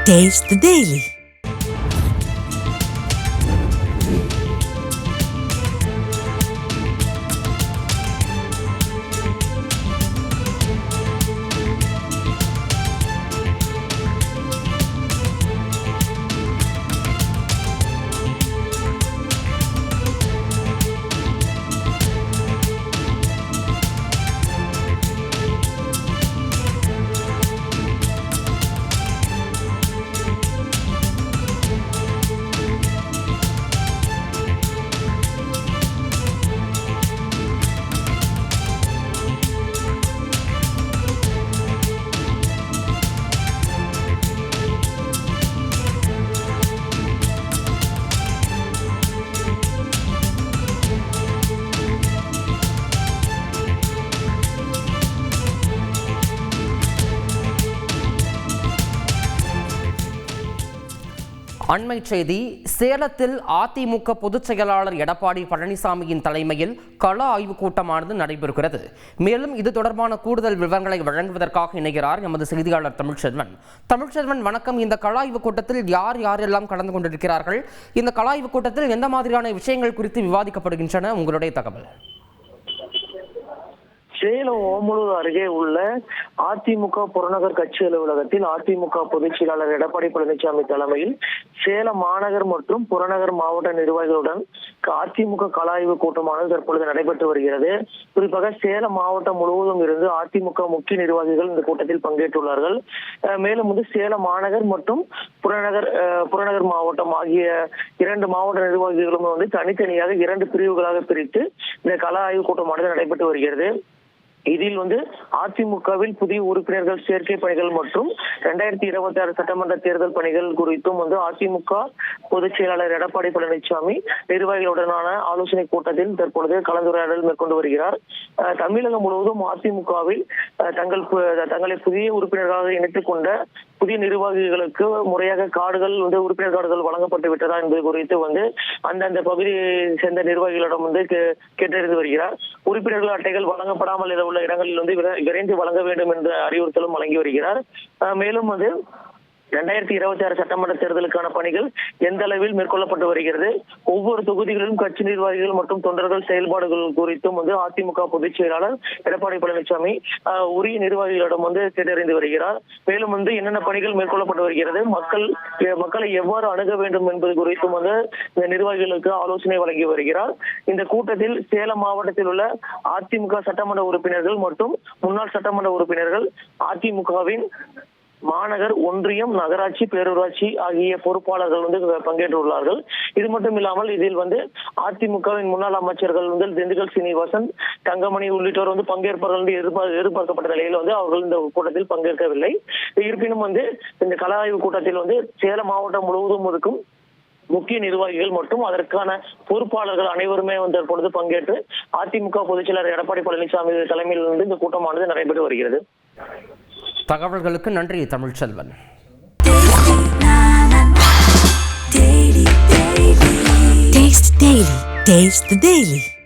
Taste the Daily. அண்மை செய்தி. சேலத்தில் அதிமுக பொதுச் செயலாளர் எடப்பாடி பழனிசாமியின் தலைமையில் கள ஆய்வுக் கூட்டமானது நடைபெறுகிறது. மேலும் இது தொடர்பான கூடுதல் விவரங்களை வழங்குவதற்காக இணைகிறார் எமது செய்தியாளர் தமிழ்ச்செல்வன். தமிழ்ச்செல்வன், வணக்கம். இந்த கள ஆய்வுக் கூட்டத்தில் யாரெல்லாம் கலந்து கொண்டிருக்கிறார்கள்? இந்த கள ஆய்வுக் கூட்டத்தில் எந்த மாதிரியான விஷயங்கள் குறித்து விவாதிக்கப்படுகின்றன? உங்களுடைய தகவல். சேலம் ஓமலூர் அருகே உள்ள அதிமுக புறநகர் கட்சி அலுவலகத்தில் அதிமுக பொதுச் செயலாளர் எடப்பாடி பழனிசாமி தலைமையில் சேலம் மாநகர் மற்றும் புறநகர் மாவட்ட நிர்வாகிகளுடன் அதிமுக கள ஆய்வு கூட்டமானது தற்பொழுது நடைபெற்று வருகிறது. குறிப்பாக சேலம் மாவட்டம் முழுவதும் இருந்து அதிமுக முக்கிய நிர்வாகிகள் இந்த கூட்டத்தில் பங்கேற்றுள்ளார்கள். மேலும் சேலம் மாநகர் மற்றும் புறநகர் மாவட்டம் ஆகிய இரண்டு மாவட்ட நிர்வாகிகளும் தனித்தனியாக இரண்டு பிரிவுகளாக பிரித்து இந்த கள ஆய்வு கூட்டமானது நடைபெற்று வருகிறது. இதில் அதிமுகவில் புதிய உறுப்பினர்கள் சேர்க்கை பணிகள் மற்றும் 2026 சட்டமன்ற தேர்தல் பணிகள் குறித்தும் அதிமுக பொதுச் செயலாளர் எடப்பாடி பழனிசாமி நிர்வாகிகளுடனான ஆலோசனை கூட்டத்தில் தற்பொழுது கலந்துரையாடல் மேற்கொண்டு வருகிறார். தமிழகம் முழுவதும் அதிமுகவில் தங்களை புதிய உறுப்பினர்களாக இணைத்துக் கொண்ட புதிய நிர்வாகிகளுக்கு முறையாக கார்டுகள் உறுப்பினர் கார்டுகள் வழங்கப்பட்டு விட்டதா என்பது குறித்து அந்தந்த பகுதியை சேர்ந்த நிர்வாகிகளிடம் கேட்டறிந்து வருகிறார். உறுப்பினர்கள் அட்டைகள் வழங்கப்படாமல் உள்ள இடங்களில் விரைந்து வழங்க வேண்டும் என்ற அறிவுறுத்தலும் வழங்கி வருகிறார். மேலும் 2026 சட்டமன்ற தேர்தலுக்கான பணிகள் எந்த அளவில் மேற்கொள்ளப்பட்டு வருகிறது, ஒவ்வொரு தொகுதிகளிலும் கட்சி நிர்வாகிகள் மற்றும் தொண்டர்கள் செயல்பாடுகள் குறித்தும் அதிமுக பொதுச் செயலாளர் எடப்பாடி பழனிசாமி உரிய நிர்வாகிகளிடம் கேட்டறிந்து வருகிறார். மேலும் என்னென்ன பணிகள் மேற்கொள்ளப்பட்டு வருகிறது, மக்களை எவ்வாறு அணுக வேண்டும் என்பது குறித்தும் இந்த நிர்வாகிகளுக்கு ஆலோசனை வழங்கி வருகிறார். இந்த கூட்டத்தில் சேலம் மாவட்டத்தில் உள்ள அதிமுக சட்டமன்ற உறுப்பினர்கள் மற்றும் முன்னாள் சட்டமன்ற உறுப்பினர்கள், அதிமுகவின் மாநகர், ஒன்றியம், நகராட்சி, பேரூராட்சி ஆகிய பொறுப்பாளர்கள் பங்கேற்றுள்ளார்கள். இது மட்டும் இல்லாமல் இதில் அதிமுகவின் முன்னாள் அமைச்சர்கள் திண்டுக்கல் சீனிவாசன், தங்கமணி உள்ளிட்டோர் பங்கேற்பார்கள் எதிர்பார்க்கப்பட்ட நிலையில் அவர்கள் இந்த கூட்டத்தில் பங்கேற்கவில்லை. இருப்பினும் இந்த கள ஆய்வு கூட்டத்தில் சேலம் மாவட்டம் முழுவதும் இருக்கும் முக்கிய நிர்வாகிகள் மற்றும் அதற்கான பொறுப்பாளர்கள் அனைவருமே தற்பொழுது பங்கேற்று அதிமுக பொதுச் செயலாளர் எடப்பாடி பழனிசாமி தலைமையில் இந்த கூட்டமானது நடைபெற்று வருகிறது. தகவல்களுக்கு நன்றி தமிழ்ச்செல்வன். Taste the Daily.